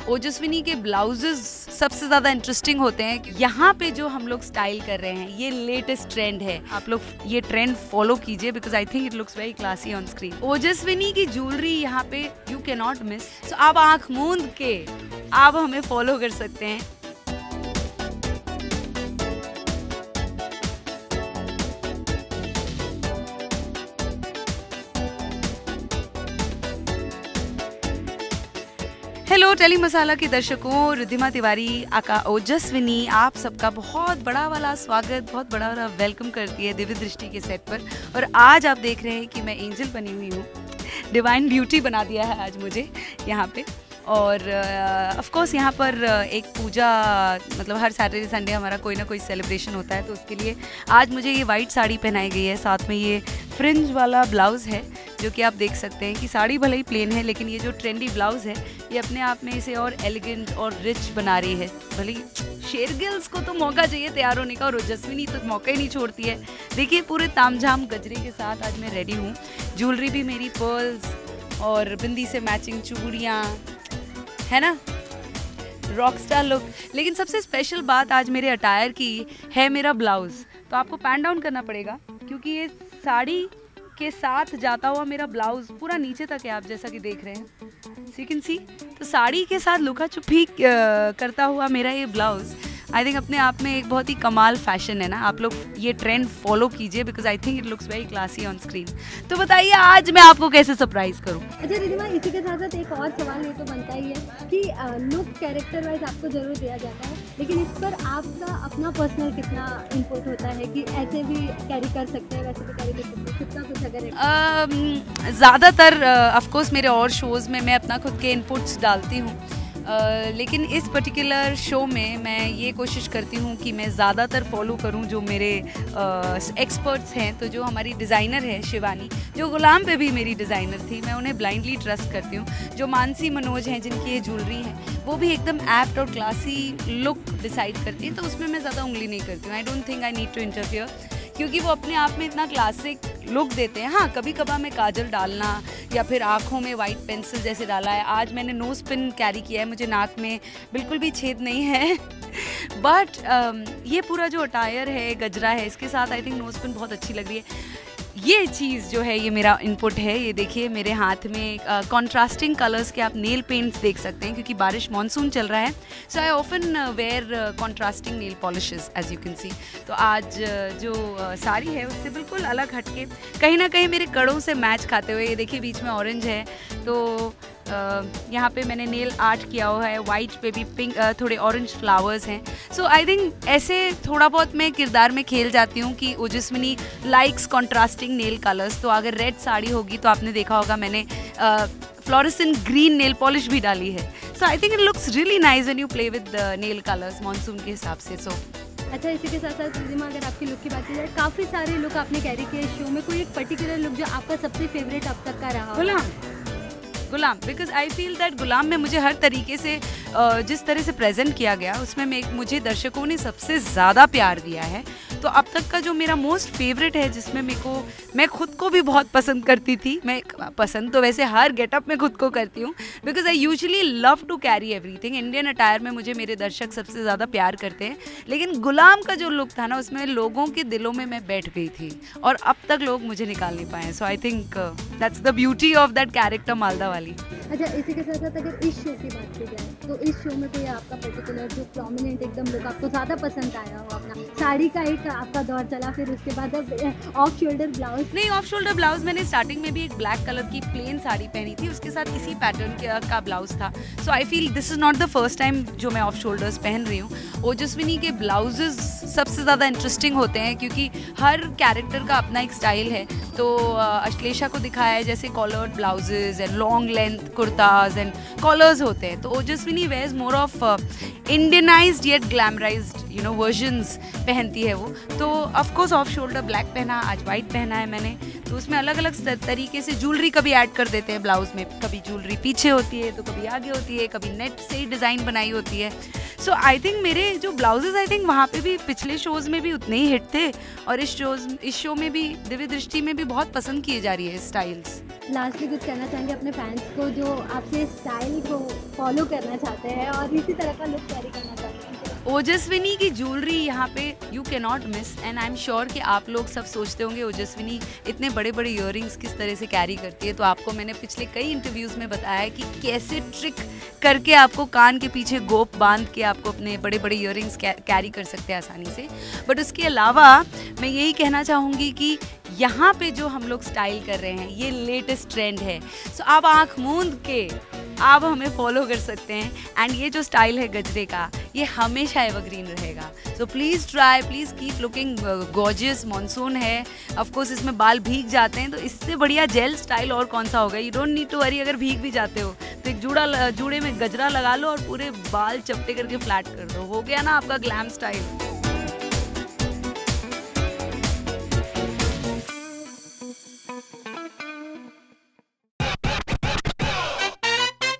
ओजस्विनी के ब्लाउजेस सबसे ज़्यादा इंटरेस्टिंग होते हैं। यहाँ पे जो हम लोग स्टाइल कर रहे हैं ये लेटेस्ट ट्रेंड है, आप लोग ये ट्रेंड फॉलो कीजिए because I think it looks very classy on screen. Ojaswini की ज्वेलरी यहाँ पे यू कैन नॉट मिस। सो आप आँख मूंद के आप हमें फॉलो कर सकते हैं। हेलो टेली मसाला के दर्शकों, रिद्धिमा तिवारी आका ओजस्विनी आप सबका बहुत बड़ा वाला स्वागत, बहुत बड़ा वाला वेलकम करती है दिव्य दृष्टि के सेट पर। और आज आप देख रहे हैं कि मैं एंजल बनी हुई हूँ, डिवाइन ब्यूटी बना दिया है आज मुझे यहाँ पे। और ऑफ कोर्स यहाँ पर एक पूजा, मतलब हर सैटरडे संडे हमारा कोई ना कोई सेलिब्रेशन होता है, तो उसके लिए आज मुझे ये वाइट साड़ी पहनाई गई है, साथ में ये फ्रिंज वाला ब्लाउज़ है जो कि आप देख सकते हैं कि साड़ी भले ही प्लेन है लेकिन ये जो ट्रेंडी ब्लाउज़ है ये अपने आप में इसे और एलिगेंट और रिच बना रही है। भले ही शेरगिल्स को तो मौका चाहिए तैयार होने का और ओजस्विनी तो मौका ही नहीं छोड़ती है। देखिए पूरे तामझाम गजरे के साथ आज मैं रेडी हूँ। ज्वेलरी भी मेरी पर्ल्स और बिंदी से मैचिंग चूड़ियाँ, है ना, रॉकस्टार लुक। लेकिन सबसे स्पेशल बात आज मेरे अटायर की है मेरा ब्लाउज़। तो आपको पैन डाउन करना पड़ेगा क्योंकि ये साड़ी के साथ जाता हुआ मेरा ब्लाउज़ पूरा नीचे तक है, आप जैसा कि देख रहे हैं, सो यू कैन सी। तो साड़ी के साथ लुका छुपी करता हुआ मेरा ये ब्लाउज़ आई थिंक अपने आप में एक बहुत ही कमाल फैशन है ना। आप लोग ये ट्रेंड फॉलो कीजिए because I think it looks very classy on screen. तो बताइए आज मैं आपको कैसे सरप्राइज करूँ। अच्छा रिद्धिमा, इसी के साथ साथ एक और सवाल ये तो बनता ही है कि लुक कैरेक्टर वाइज आपको जरूर दिया जाता है, लेकिन इस पर आपका अपना पर्सनल कितना इनपुट होता है कि ऐसे भी कैरी कर सकते हैं वैसे भी कैरी कर सकते हैं, कितना कुछ अगर ज़्यादातर ऑफकोर्स मेरे और शोज़ में मैं अपना खुद के इनपुट्स डालती हूँ, लेकिन इस पर्टिकुलर शो में मैं ये कोशिश करती हूँ कि मैं ज़्यादातर फॉलो करूँ जो मेरे एक्सपर्ट्स हैं। तो जो हमारी डिज़ाइनर है शिवानी, जो गुलाम पे भी मेरी डिज़ाइनर थी, मैं उन्हें ब्लाइंडली ट्रस्ट करती हूँ। जो मानसी मनोज हैं जिनकी ये ज्वेलरी है वो भी एकदम एप्ट और क्लासी लुक डिसाइड करती है, तो उसमें मैं ज़्यादा उंगली नहीं करती हूँ। I don't think I need to interfere क्योंकि वो अपने आप में इतना क्लासिक लुक देते हैं। हाँ, कभी कभार मैं काजल डालना या फिर आँखों में वाइट पेंसिल जैसे डाला है। आज मैंने नोज पिन कैरी किया है, मुझे नाक में बिल्कुल भी छेद नहीं है बट ये पूरा जो अटायर है, गजरा है, इसके साथ आई थिंक नोज पिन बहुत अच्छी लग रही है। ये चीज़ जो है ये मेरा इनपुट है। ये देखिए मेरे हाथ में कॉन्ट्रास्टिंग कलर्स के आप नेल पेंट्स देख सकते हैं क्योंकि बारिश मानसून चल रहा है, so I often wear contrasting nail polishes as you can see. तो आज जो साड़ी है उससे बिल्कुल अलग हटके कहीं ना कहीं मेरे कड़ों से मैच खाते हुए, ये देखिए बीच में ऑरेंज है, तो यहाँ पे मैंने नेल आर्ट किया हुआ है, वाइट पे भी पिंक, थोड़े ऑरेंज फ्लावर्स हैं। सो आई थिंक ऐसे थोड़ा बहुत मैं किरदार में खेल जाती हूँ कि Ojaswini likes contrasting nail colours. तो अगर रेड साड़ी होगी तो आपने देखा होगा मैंने फ्लोरेसेंट ग्रीन नेल पॉलिश भी डाली है। So I think it looks really nice when you play with nail colours monsoon के हिसाब से। सो अच्छा, इसी के साथ साथ रिद्धिमा अगर आपकी लुक की बात की जाए, काफ़ी सारे लुक आपने कैरी किए शो में, कोई एक पर्टिकुलर लुक जो आपका सबसे फेवरेट अब तक का रहा? गुलाम, बिकॉज आई फील दैट गुलाम में मुझे हर तरीके से जिस तरह से प्रेजेंट किया गया उसमें मुझे दर्शकों ने सबसे ज़्यादा प्यार दिया है। तो अब तक का जो मेरा मोस्ट फेवरेट है, जिसमें मैं खुद को भी बहुत पसंद करती थी, मैं पसंद तो वैसे हर गेटअप में खुद को करती हूँ because I usually love to carry everything. Indian attire में मुझे मेरे दर्शक सबसे ज़्यादा प्यार करते हैं, लेकिन गुलाम का जो लुक था ना उसमें लोगों के दिलों में मैं बैठ गई थी और अब तक लोग मुझे निकाल नहीं पाए। So I think that's the beauty of that character Malda वाली। अच्छा, इसी के साथ साथ अगर इस शो की बात की जाए तो इस शो में कोई आपका पर्टिकुलर जो प्रोमिनेंट एकदम लुक आपको ज़्यादा पसंद आया हो? अपना साड़ी का एक आपका दौर चला, फिर उसके बाद अब ऑफ शोल्डर ब्लाउज। नहीं, ऑफ शोल्डर ब्लाउज मैंने स्टार्टिंग में भी एक ब्लैक कलर की प्लेन साड़ी पहनी थी, उसके साथ इसी पैटर्न का ब्लाउज था। So I feel this is not the first time जो मैं ऑफ शोल्डर्स पहन रही हूँ। ओजस्विनी के ब्लाउजेस सबसे ज़्यादा इंटरेस्टिंग होते हैं क्योंकि हर कैरेक्टर का अपना एक स्टाइल है। तो अश्लेषा को दिखाया है जैसे collared blouses and long length kurtas and collars होते हैं, तो Ojaswini wears more of Indianised yet glamorised versions पहनती है वो। तो of course off shoulder black पहना, आज वाइट पहना है मैंने। तो उसमें अलग अलग तरीके से ज्वेलरी कभी ऐड कर देते हैं ब्लाउज में, कभी ज्वेलरी पीछे होती है तो कभी आगे होती है, कभी नेट से ही डिज़ाइन बनाई होती है। सो आई थिंक मेरे जो ब्लाउजेज आई थिंक वहाँ पे भी पिछले शोज़ में भी उतने ही हिट थे और इस शो में भी दिव्य दृष्टि में भी बहुत पसंद किए जा रही है स्टाइल्स। लास्टली कुछ कहना चाहेंगे अपने फैंस को जो आपसे स्टाइल को फॉलो करना चाहते हैं और इसी तरह का लुक कैरी करना चाहते हैं? ओजस्विनी की ज्वेलरी यहाँ पे you can not miss, and I am sure कि आप लोग सब सोचते होंगे ओजस्विनी इतने बड़े बड़े इयररिंग्स किस तरह से कैरी करती है। तो आपको मैंने पिछले कई इंटरव्यूज़ में बताया है कि कैसे ट्रिक करके आपको कान के पीछे गोप बांध के आपको अपने बड़े बड़े इयररिंग्स कैरी कर सकते हैं आसानी से। बट उसके अलावा मैं यही कहना चाहूँगी कि यहाँ पे जो हम लोग स्टाइल कर रहे हैं ये लेटेस्ट ट्रेंड है। सो आप आँख मूंद के आप हमें फॉलो कर सकते हैं, एंड ये जो स्टाइल है गजरे का ये हमेशा एवरग्रीन रहेगा। So please try, please keep looking gorgeous. Monsoon है, ऑफ कोर्स इसमें बाल भीग जाते हैं, तो इससे बढ़िया जेल स्टाइल और कौन सा होगा। You don't need to worry, अगर भीग भी जाते हो तो एक जूड़े में गजरा लगा लो और पूरे बाल चपटे करके फ्लैट कर दो, हो गया ना आपका ग्लैम स्टाइल।